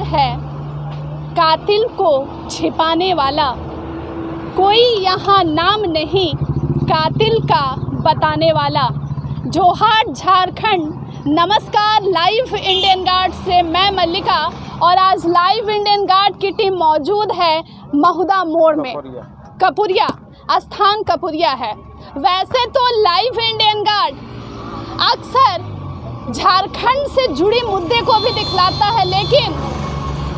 है कातिल को छिपाने वाला, कोई यहाँ नाम नहीं कातिल का बताने वाला। जोहार झारखंड, नमस्कार। लाइव इंडियन गार्ड से मैं मल्लिका और आज लाइव इंडियन गार्ड की टीम मौजूद है महुदा मोड़ में। कपुरिया स्थान कपुरिया है। वैसे तो लाइव इंडियन गार्ड अक्सर झारखंड से जुड़ी मुद्दे को भी दिखलाता है, लेकिन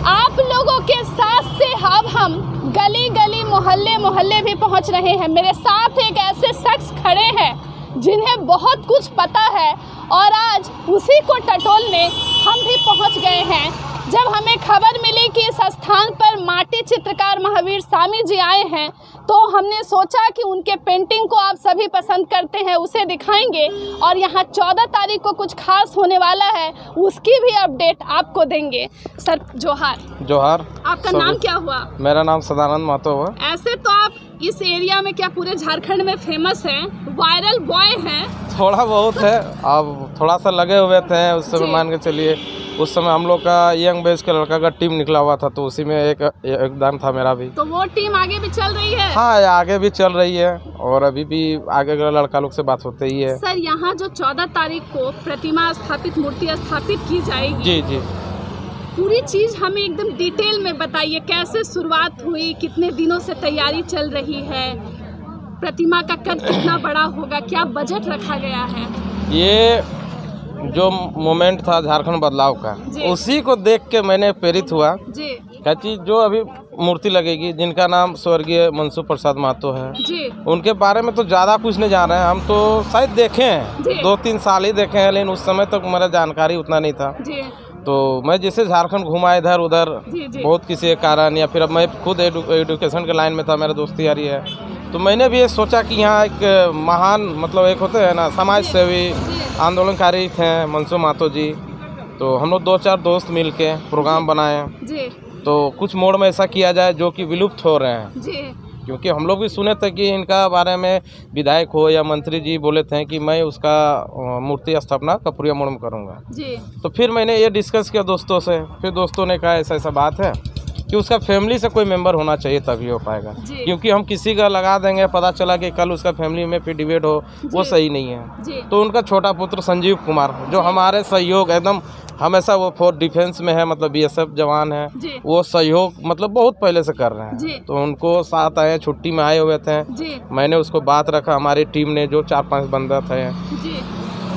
आप लोगों के साथ से अब हम गली गली मोहल्ले मोहल्ले भी पहुंच रहे हैं। मेरे साथ एक ऐसे शख्स खड़े हैं जिन्हें बहुत कुछ पता है और आज उसी को टटोलने हम भी पहुंच गए हैं। जब हमें खबर मिली कि इस स्थान पर माटी चित्रकार महावीर स्वामी जी आए हैं, तो हमने सोचा कि उनके पेंटिंग को आप सभी पसंद करते हैं, उसे दिखाएंगे और यहाँ 14 तारीख को कुछ खास होने वाला है, उसकी भी अपडेट आपको देंगे। सर जोहार। जोहार। आपका नाम क्या हुआ? मेरा नाम सदानंद महतो हुआ। ऐसे तो आप इस एरिया में क्या पूरे झारखंड में फेमस हैं, वायरल बॉय हैं? थोड़ा बहुत है, अब थोड़ा सा लगे हुए थे उस समय, मान के चलिए उस समय हम लोग का यंग बेस का लड़का का टीम निकला हुआ था, तो उसी में एक योगदान था मेरा भी। तो वो टीम आगे भी चल रही है? हाँ, आगे भी चल रही है और अभी भी आगे का लड़का लोग से बात होते ही है। सर, यहाँ जो 14 तारीख को प्रतिमा स्थापित, मूर्ति स्थापित की जाएगी, जी जी, पूरी चीज हमें एकदम डिटेल में बताइए। कैसे शुरुआत हुई, कितने दिनों से तैयारी चल रही है, प्रतिमा का कद कितना बड़ा होगा, क्या बजट रखा गया है? ये जो मोमेंट था झारखंड बदलाव का, उसी को देख के मैंने प्रेरित हुआ क्या चीज जो अभी मूर्ति लगेगी, जिनका नाम स्वर्गीय मनसुख प्रसाद महतो है जी। उनके बारे में तो ज़्यादा कुछ नहीं जान रहे हैं हम, तो शायद देखे हैं 2-3 साल ही देखे हैं, लेकिन उस समय तक तो मेरा जानकारी उतना नहीं था जी। तो मैं जैसे झारखंड घुमा इधर उधर बहुत किसी के कारण, या फिर अब मैं खुद एजुकेशन के लाइन में था, मेरा दोस्ती यारी है, तो मैंने भी ये सोचा कि यहाँ एक महान मतलब एक होते हैं ना समाज सेवी आंदोलनकारी थे मनसुख महतो जी, तो हम लोग 2-4 दोस्त मिल के प्रोग्राम बनाए तो कुछ मोड़ में ऐसा किया जाए जो कि विलुप्त हो रहे हैं। क्योंकि हम लोग भी सुने थे कि इनका बारे में विधायक हो या मंत्री जी बोले थे कि मैं उसका मूर्ति स्थापना कपुरिया मोड़ में करूँगा। तो फिर मैंने ये डिस्कस किया दोस्तों से, फिर दोस्तों ने कहा ऐसा ऐसा बात है कि उसका फैमिली से कोई मेंबर होना चाहिए तभी हो पाएगा, क्योंकि हम किसी का लगा देंगे, पता चला कि कल उसका फैमिली में फिर डिबेट हो, वो सही नहीं है। तो उनका छोटा पुत्र संजीव कुमार जो हमारे सहयोग एकदम हमेशा वो फॉर डिफेंस में है, मतलब BSF जवान है, वो सहयोग मतलब बहुत पहले से कर रहे हैं, तो उनको साथ आए, छुट्टी में आए हुए थे। मैंने उसको बात रखा, हमारी टीम ने जो 4-5 बंदा थे,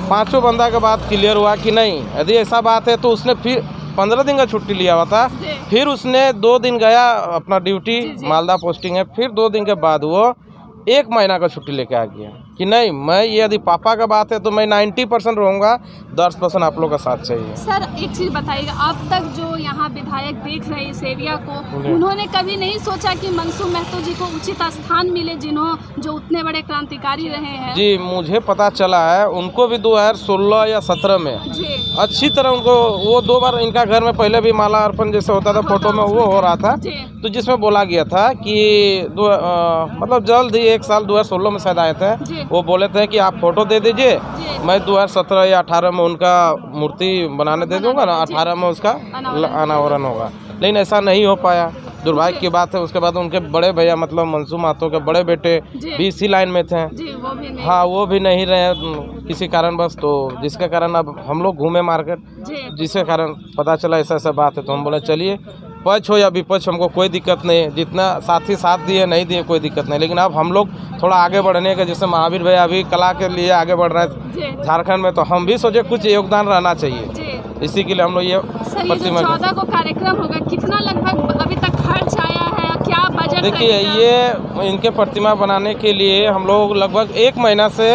5 बंदा के बाद क्लियर हुआ कि नहीं यदि ऐसा बात है, तो उसने फिर 15 दिन का छुट्टी लिया हुआ था, फिर उसने 2 दिन गया अपना ड्यूटी, मालदा पोस्टिंग है, फिर 2 दिन के बाद वो 1 महीना का छुट्टी लेके आ गया कि नहीं मैं ये यदि पापा का बात है तो मैं 90% रहूँगा, 10% आप लोग का साथ चाहिए। सर एक चीज़ बताइएगा, अब तक जो यहाँ विधायक देख रहे हैं इस एरिया को, उन्होंने कभी नहीं सोचा कि मनसुख महतो जी को उचित स्थान मिले, जो उतने बड़े क्रांतिकारी रहे हैं? जी, मुझे पता चला है उनको भी 2016 या 17 में अच्छी तरह उनको वो 2 बार इनका घर में पहले भी माला अर्पण जैसे होता था फोटो में वो हो रहा था, तो जिसमें बोला गया था कि मतलब जल्द ही 1 साल 2016 में शायद आए थे, वो बोले थे कि आप फोटो दे दीजिए, मैं 2017 या 18 में उनका मूर्ति बनाने दे दूंगा ना, 18 में उसका अनावरण होगा, लेकिन ऐसा नहीं हो पाया, दुर्भाग्य की बात है। उसके बाद उनके बड़े भैया मतलब मनसुख महतो के बड़े बेटे भी इसी लाइन में थे, हाँ वो भी नहीं रहे किसी कारण बस, तो जिसके कारण अब हम लोग घूमे मार्केट, जिसके कारण पता चला ऐसा ऐसा बात है, तो हम बोले चलिए पक्ष हो या विपक्ष हमको कोई दिक्कत नहीं है, जितना साथी साथ दिए नहीं दिए कोई दिक्कत नहीं, लेकिन अब हम लोग थोड़ा आगे बढ़ने का, जैसे महावीर भैया अभी कला के लिए आगे बढ़ रहे हैं झारखंड में, तो हम भी सोचे कुछ योगदान रहना चाहिए, इसी के लिए हम लोग ये प्रतिमा 14 को कार्यक्रम होगा, कितना लगभग अभी तक खर्च आया है, क्या बजट? देखिए ये इनके प्रतिमा बनाने के लिए हम लोग लगभग 1 महीना से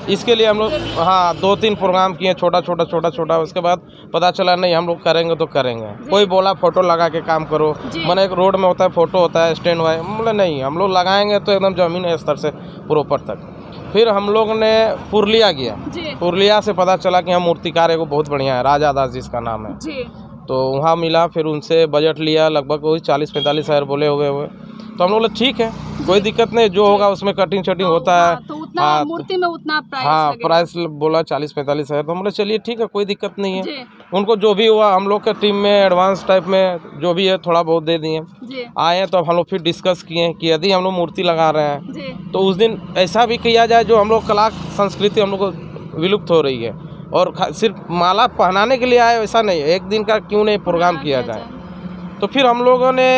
इसके लिए हम लोग 2-3 प्रोग्राम किए, छोटा, उसके बाद पता चला नहीं हम लोग करेंगे तो करेंगे, कोई बोला फोटो लगा के काम करो, मैंने एक रोड में होता है फोटो होता है स्टैंड वाई, बोले नहीं हम लोग लगाएंगे तो एकदम जमीन स्तर से प्रॉपर तक। फिर हम लोग ने पुरलिया गया, पुरलिया से पता चला कि हम मूर्तिकार को बहुत बढ़िया है, राजा दास जिसका नाम है, तो वहाँ मिला, फिर उनसे बजट लिया, लगभग वही 40-45 हज़ार बोले हुए, तो हम लोग बोले ठीक है कोई दिक्कत नहीं, जो होगा उसमें कटिंग शटिंग होता है, तो उतना मूर्ति में उतना प्राइस प्राइस बोला 40-45 हज़ार, तो हम बोले चलिए ठीक है कोई दिक्कत नहीं है। उनको जो भी हुआ हम लोग के टीम में एडवांस टाइप में जो भी है थोड़ा बहुत दे दिए। आए हैं तो अब हम लोग फिर डिस्कस किए कि यदि हम लोग मूर्ति लगा रहे हैं तो उस दिन ऐसा भी किया जाए जो हम लोग कला संस्कृति हम लोग को विलुप्त हो रही है, और सिर्फ माला पहनाने के लिए आए वैसा नहीं, एक दिन का क्यों नहीं प्रोग्राम किया जाए। तो फिर हम लोगों ने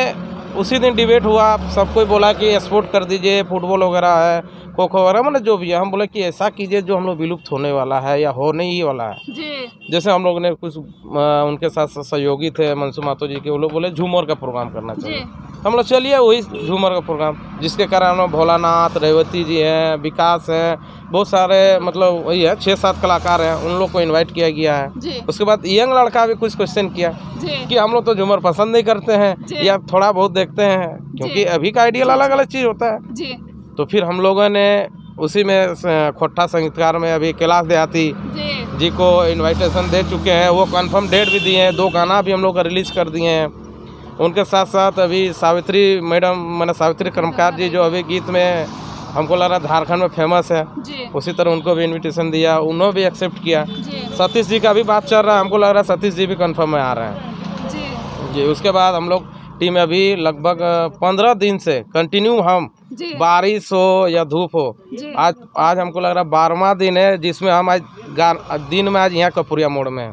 उसी दिन डिबेट हुआ, सब कोई बोला कि स्पोर्ट कर दीजिए, फुटबॉल वगैरह है, खो खो वगैरह, मतलब जो भी है। हम बोले कि ऐसा कीजिए जो हम लोग विलुप्त होने वाला है या होने ही वाला है जी। जैसे हम लोग ने कुछ उनके साथ सहयोगी थे मनसू मातो जी के, वो लोग बोले झूमर का प्रोग्राम करना चाहिए। हम लोग चलिए वही झूमर का प्रोग्राम, जिसके कारण हम लोग भोलानाथ, रेवती जी हैं, विकास हैं, बहुत सारे मतलब वही है 6-7 कलाकार हैं, उन लोग को इन्वाइट किया गया है। उसके बाद यंग लड़का भी कुछ क्वेश्चन किया कि हम लोग तो झूमर पसंद नहीं करते हैं या थोड़ा बहुत देखते हैं, क्योंकि अभी का आइडियल अलग अलग चीज़ होता है। तो फिर हम लोगों ने उसी में खोट्टा संगीतकार में अभी कैलाश देहाती जी को इनविटेशन दे चुके हैं, वो कंफर्म डेट भी दिए हैं, 2 गाना भी हम लोग का रिलीज़ कर दिए हैं। उनके साथ साथ अभी सावित्री मैडम मैंने सावित्री कर्मकार जी जो अभी गीत में हमको लग रहा है झारखंड में फेमस है, उसी तरह उनको भी इनविटेशन दिया, उन्होंने भी एक्सेप्ट किया। सतीश जी का भी बात चल रहा है, हमको लग रहा है सतीश जी भी कंफर्म में आ रहे हैं जी। उसके बाद हम लोग टीम अभी लगभग 15 दिन से कंटिन्यू हम बारिश हो या धूप हो, आज हमको लग रहा है 12वां दिन है जिसमें हम आज दिन में आज यहाँ कपूरिया मोड़ में है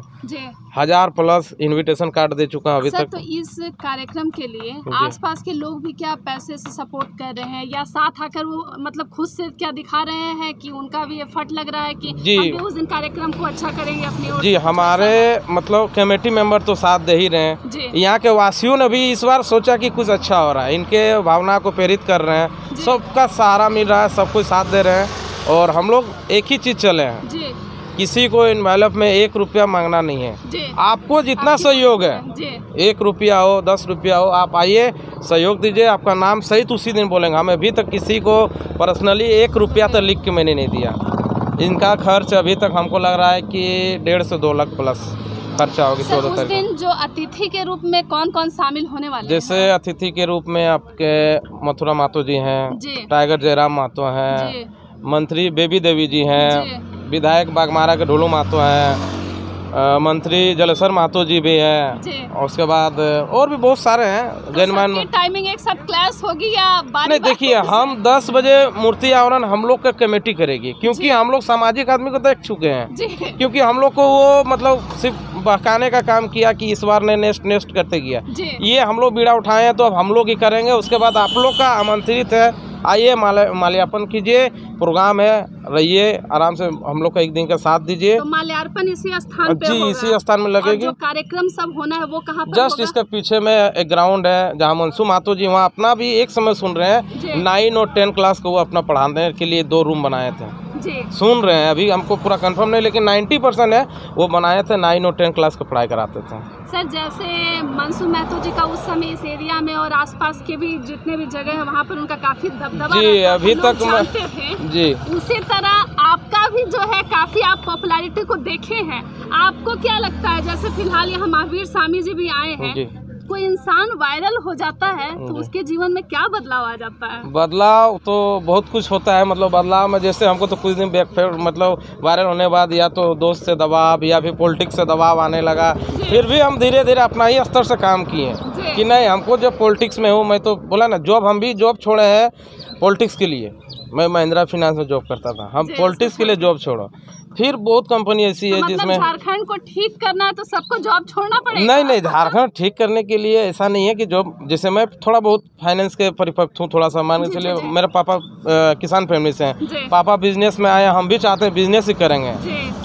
1000+ इनविटेशन कार्ड दे चुका हूँ अभी तक। तो इस कार्यक्रम के लिए आसपास के लोग भी क्या पैसे से सपोर्ट कर रहे हैं या साथ आकर वो मतलब खुद से क्या दिखा रहे हैं कि उनका भी एफर्ट लग रहा है कि हम भी उस दिन कार्यक्रम को अच्छा करेंगे अपनी ओर? जी, हमारे मतलब कमेटी मेंबर तो साथ दे ही रहे हैं। यहाँ के वासियों ने भी इस बार सोचा कि कुछ अच्छा हो रहा है, इनके भावना को प्रेरित कर रहे हैं, सबका सहारा मिल रहा है, सब कुछ साथ दे रहे हैं। और हम लोग एक ही चीज़ चले हैं, किसी को इन्वेलप में 1 रुपया मांगना नहीं है। आपको जितना सहयोग है, 1 रुपया हो 10 रुपया हो, आप आइए सहयोग दीजिए, आपका नाम सहित उसी दिन बोलेंगे। हमें अभी तक किसी को पर्सनली 1 रुपया तो लिख के मैंने नहीं दिया। इनका खर्च अभी तक हमको लग रहा है कि 1.5 से 2 लाख प्लस खर्चा होगी। सर, उस दिन जो अतिथि के रूप में कौन कौन शामिल होने वाले हैं? जैसे अतिथि के रूप में आपके मथुरा मातो जी हैं, टाइगर जयराम मातो हैं, मंत्री बेबी देवी जी हैं, विधायक बागमारा के ढोलू मातो हैं, मंत्री जलेश्वर मातो जी भी हैं, और उसके बाद और भी बहुत सारे हैं। गणमान टाइमिंग एक साथ क्लास होगी या नहीं? देखिए, हम 10 बजे मूर्ति आवरण हम लोग का कमेटी करेगी, क्योंकि हम लोग सामाजिक आदमी को देख चुके हैं। क्योंकि हम लोग को वो मतलब सिर्फ बहकाने का काम किया कि इस बार ने नेक्स्ट करते गया, ये हम लोग बीड़ा उठाए हैं तो अब हम लोग ही करेंगे। उसके बाद आप लोग का आमंत्रित है, आइए माल्यार्पण कीजिए, प्रोग्राम है, रहिए आराम से, हम लोग का एक दिन का साथ दीजिए। तो माल्यार्पण इसी स्थान पे जी, इसी स्थान में लगेगी। जो कार्यक्रम सब होना है वो कहाँ पर जस्ट होगा? इसके पीछे में एक ग्राउंड है जहाँ मनसू मातो जी वहाँ अपना भी एक समय सुन रहे हैं, 9 और 10 क्लास को वो अपना पढ़ाने के लिए 2 रूम बनाए थे, सुन रहे हैं। अभी हमको पूरा कंफर्म नहीं, लेकिन 90% है वो बनाए थे, 9 और 10 क्लास को पढ़ाई कराते थे। सर, जैसे मनसू महतो जी का उस समय इस एरिया में और आसपास के भी जितने भी जगह है वहाँ पर उनका काफी दबदबा जी, अभी तक जानते थे जी। उसी तरह आपका भी जो है काफी आप पॉपुलैरिटी को देखे हैं। आपको क्या लगता है, जैसे फिलहाल यहाँ महावीर स्वामी जी भी आए हैं, कोई इंसान वायरल हो जाता है तो उसके जीवन में क्या बदलाव आ जाता है? बदलाव तो बहुत कुछ होता है, मतलब बदलाव में जैसे हमको तो कुछ दिन मतलब वायरल होने के बाद या तो दोस्त से दबाव या फिर पॉलिटिक्स से दबाव आने लगा, फिर भी हम धीरे धीरे अपना ही स्तर से काम किए कि नहीं, हमको जब पॉलिटिक्स में हूँ, मैं तो बोला ना, जॉब हम भी जॉब छोड़े हैं पॉलिटिक्स के लिए। मैं महिंद्रा फाइनेंस में जॉब करता था, हम पॉलिटिक्स के लिए जॉब छोड़ो। फिर बहुत कंपनी ऐसी है जिसमें झारखंड को ठीक करना है तो सबको जॉब छोड़ना पड़ेगा? नहीं, झारखंड ठीक करने के लिए ऐसा नहीं है कि जॉब, जैसे मैं थोड़ा बहुत फाइनेंस के परिपक्व हूँ, थोड़ा सा मान के चलिए, मेरे पापा किसान फैमिली से हैं, पापा बिजनेस में आए, हम भी चाहते हैं बिजनेस ही करेंगे।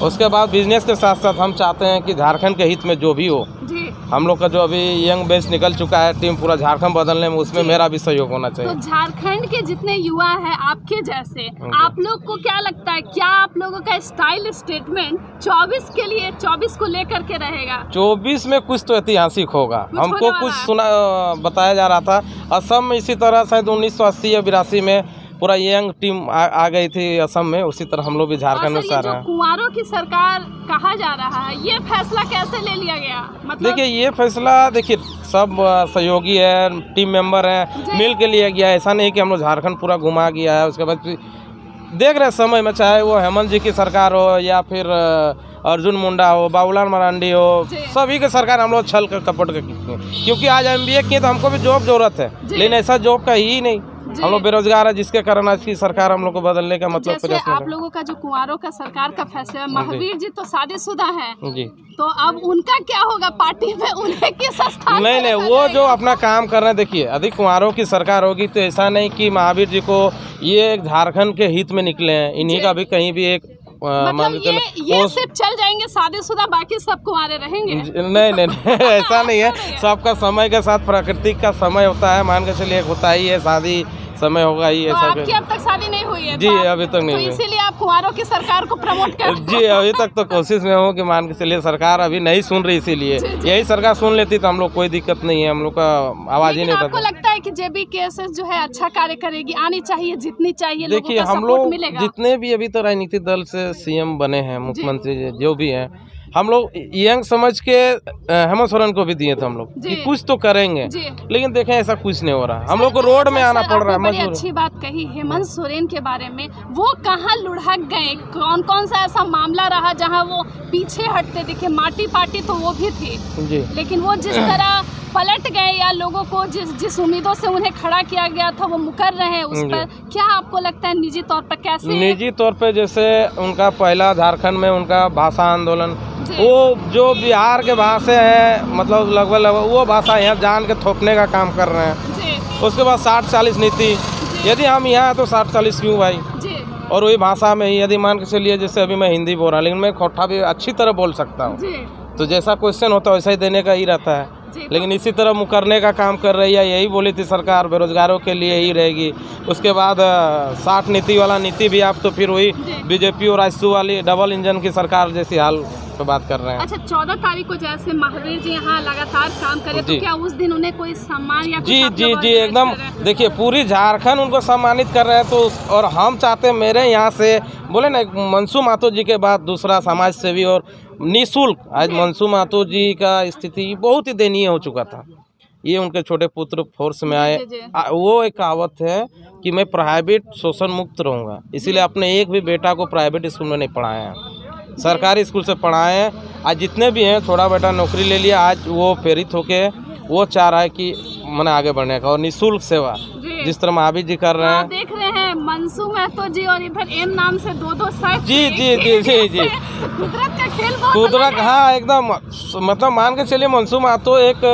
उसके बाद बिजनेस के साथ साथ हम चाहते हैं कि झारखंड के हित में जो भी हो, हम लोग का जो अभी यंग बैच निकल चुका है टीम पूरा झारखंड बदलने में, उसमें मेरा भी सहयोग होना चाहिए। तो झारखंड के जितने युवा हैं आपके जैसे, आप लोग को क्या लगता है, क्या आप लोगों का स्टाइल स्टेटमेंट 24 के लिए 24 को लेकर के रहेगा? 24 में कुछ तो ऐतिहासिक होगा। हमको कुछ बताया जा रहा था, असम में इसी तरह शायद 1980 या 82 में पूरा यंग टीम आ गई थी असम में, उसी तरह हम लोग भी झारखंड में सारे हैं। कुंवारों की सरकार कहा जा रहा है, ये फैसला कैसे ले लिया गया? मतलब देखिए, ये फैसला देखिए सब सहयोगी है, टीम मेंबर है, मिल के लिया गया है। ऐसा नहीं कि हम लोग झारखंड पूरा घुमा गया है। उसके बाद देख रहे समय में, चाहे वो हेमंत जी की सरकार हो या फिर अर्जुन मुंडा हो, बाबूलाल मरांडी हो, सभी के सरकार हम लोग छल कर कपट कर की, क्योंकि आज MBA किए तो हमको भी जॉब जरूरत है, लेकिन ऐसा जॉब का ही नहीं, हम लोग बेरोजगार है, जिसके कारण आज की सरकार हम लोग को बदलने का मतलब जैसे आप लोगों का जो कुंवारों का सरकार का फैसला है, महावीर जी तो शादीशुदा हैं जी, तो अब उनका क्या होगा पार्टी में, उन्हें किस स्थान? नहीं, वो जो अपना काम कर रहे हैं, देखिए अधिक कुंवारों की सरकार होगी तो ऐसा नहीं कि महावीर जी को ये झारखंड के हित में निकले हैं, इन्हीं का भी कहीं भी एक मतलब ये सिर्फ चल जाएंगे शादीशुदा, बाकी सब कुंवारे रहेंगे? नहीं ऐसा नहीं है, सबका समय के साथ प्रकृति का समय होता है, मान के चलिए होता ही है, शादी समय होगा ही ऐसा। आपकी अब तक शादी नहीं हुई है? जी अभी तक नहीं हुई, इसीलिए आप कुंवारों की सरकार को प्रमोट कर जी अभी तक तो कोशिश में हूँ कि मान के चलिए सरकार अभी नहीं सुन रही, इसीलिए यही सरकार सुन लेती तो हम लोग कोई दिक्कत नहीं है, हम लोग का आवाज ही नहीं उठाता। आपको लगता है कि JBKSS जो है अच्छा कार्य करेगी, आनी चाहिए जितनी चाहिए? देखिए हम लोग जितने भी अभी तो राजनीतिक दल से CM बने हैं, मुख्यमंत्री जो भी हैं, हम लोग यंग समझ के हेमंत सोरेन को भी दिए थे हम लोग कि कुछ तो करेंगे, लेकिन देखें ऐसा कुछ नहीं हो रहा, हम लोग को रोड में आना पड़ रहा है। बड़ी अच्छी बात कही हेमंत सोरेन के बारे में, वो कहाँ लुढ़क गए, कौन कौन सा ऐसा मामला रहा जहाँ वो पीछे हटते दिखे? माटी पार्टी तो वो भी थी जी, लेकिन वो जिस तरह पलट गए या लोगों को जिस उम्मीदों से उन्हें खड़ा किया गया था वो मुकर रहे हैं, उस पर क्या आपको लगता है निजी तौर पर कैसे? निजी तौर पे जैसे उनका पहला झारखंड में उनका भाषा आंदोलन, वो जो बिहार के भाषा है, मतलब लगभग वो भाषा यहाँ जान के थोपने का काम कर रहे हैं। उसके बाद 60-40 नीति, यदि हम यहाँ हैं तो 60-40 क्यों भाई, और वही भाषा में ही यदि मान के चलिए, जैसे अभी मैं हिंदी बोल रहा हूँ लेकिन मैं खोटा भी अच्छी तरह बोल सकता हूँ, तो जैसा क्वेश्चन होता है वैसा ही देने का ही रहता है, लेकिन इसी तरह मुकरने का काम कर रही है। यही बोली थी सरकार बेरोजगारों के लिए ही रहेगी। उसके बाद 60 नीति वाला नीति भी आप तो फिर वही BJP और आजसू वाली डबल इंजन की सरकार जैसी हाल पे बात कर रहे हैं। अच्छा 14 तारीख को जैसे महावीर जी यहाँ लगातार काम करे तो क्या उस दिन उन्हें कोई सम्मान या जी एकदम, देखिए पूरी झारखंड उनको सम्मानित कर रहे हैं, तो और हम चाहते हैं मेरे यहाँ से बोले ना, मनसू मातो जी के बाद दूसरा समाज सेवी और निःशुल्क, आज मनसू मातो जी का स्थिति बहुत ही दयनीय हो चुका था, ये उनके छोटे पुत्र फोर्स में आए, वो एक कहावत है कि मैं प्राइवेट शोषण मुक्त रहूँगा, इसीलिए अपने एक भी बेटा को प्राइवेट स्कूल में नहीं पढ़ाए हैं, सरकारी स्कूल से पढ़ाए हैं। आज जितने भी हैं छोटा बेटा नौकरी ले लिया, आज वो प्रेरित होके वो चाह रहा है कि मैंने आगे बढ़ने का, और निःशुल्क सेवा जिस तरह महावीर जी कर रहे हैं। देख रहे हैं मनसू महतो जी और इधर M नाम से दो साइड। जी कुदरत का खेल, कुदरत, हाँ एकदम, मतलब मान के चलिए मनसू महतो एक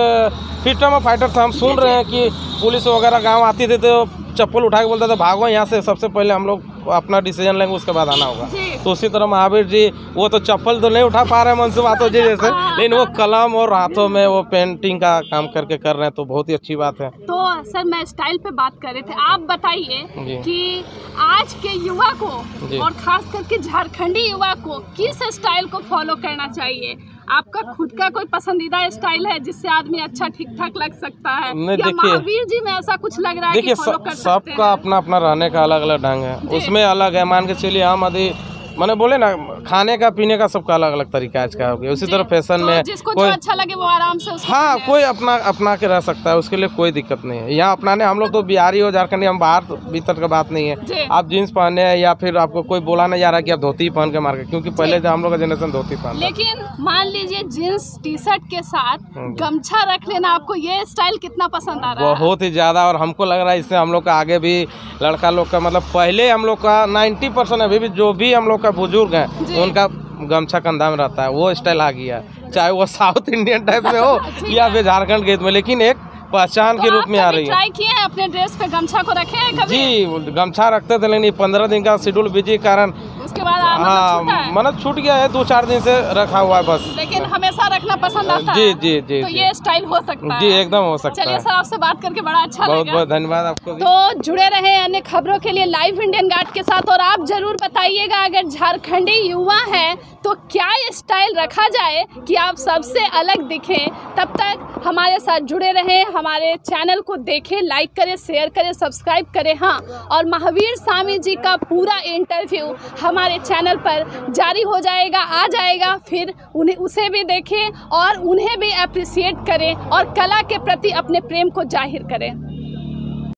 फ्रीडम फाइटर था। हम सुन रहे हैं कि पुलिस वगैरह गांव आती थी तो चप्पल उठा के बोलता था भागो यहाँ से, सबसे पहले हम लोग अपना डिसीजन लेंगे उसके बाद आना होगा। तो उसी तरह महावीर जी वो तो चप्पल तो नहीं उठा पा रहे हैं मनसू महतो जी जैसे, लेकिन वो कलम और हाथों में वो पेंटिंग का काम करके कर रहे हैं, तो बहुत ही अच्छी बात है। तो सर मैं स्टाइल पे बात कर रहे थे, आप बताइए कि आज के युवा को और खास करके झारखंडी युवा को किस स्टाइल को फॉलो करना चाहिए? आपका खुद का कोई पसंदीदा स्टाइल है जिससे आदमी अच्छा ठीक ठाक लग सकता है, या महावीर जी में ऐसा कुछ लग रहा है? देखिए सबका अपना अपना रहने का अलग अलग ढंग है, उसमें अलग है। मान के चलिए हम यदि मैंने बोले ना, खाने का पीने का सबका अलग अलग तरीका आज का हो गया, उसी तरह फैशन में जिसको जो अच्छा लगे वो आराम से हाँ कोई अपना के रह सकता है, उसके लिए कोई दिक्कत नहीं है। यहाँ अपनाने हम लोग तो बिहारी हो झारखंडी, हम बाहर तो भीतर का बात नहीं है। आप जीन्स पहने या फिर आपको कोई बोला नहीं जा रहा कि आप धोती पहन के मार के, क्योंकि पहले जो हम लोग का जनरेशन धोती पहन, लेकिन मान लीजिए जीन्स टी-शर्ट के साथ गमछा रख लेना, आपको ये स्टाइल कितना पसंद आ रहा है? बहुत ही ज्यादा, और हमको लग रहा है इससे हम लोग का आगे भी लड़का लोग का, मतलब पहले हम लोग का 90% अभी भी जो भी हम लोग का बुजुर्ग है उनका गमछा कंधा में रहता है, वो स्टाइल आ गया, चाहे वो साउथ इंडियन टाइप में हो या फिर झारखंड गीत में, लेकिन एक पहचान के रूप में आ रही है। ट्राई किए हैं अपने ड्रेस पे गमछा को रखे हैं कभी? जी गमछा रखते थे, लेकिन 15 दिन का शेड्यूल बिजी के कारण उसके बाद मतलब छूट गया है, 2-4 दिन से रखा हुआ है बस, लेकिन हमेशा रखना पसंद आता है। जी तो ये स्टाइल हो सकता है? जी एकदम हो सकता है। चलिए सर, आपसे बात करके बड़ा अच्छा लगा, बहुत बहुत धन्यवाद आपको। तो जुड़े रहे अन्य खबरों के लिए लाइव इंडियन गार्ड के साथ, और आप जरूर बताइएगा अगर झारखंडी युवा है तो क्या स्टाइल रखा जाए कि आप सबसे अलग दिखें। तब तक हमारे साथ जुड़े रहें, हमारे चैनल को देखें, लाइक करें, शेयर करें, सब्सक्राइब करें। हाँ, और महावीर स्वामी जी का पूरा इंटरव्यू हमारे चैनल पर जारी हो जाएगा, आ जाएगा, फिर उसे भी देखें और उन्हें भी अप्रिशिएट करें और कला के प्रति अपने प्रेम को जाहिर करें।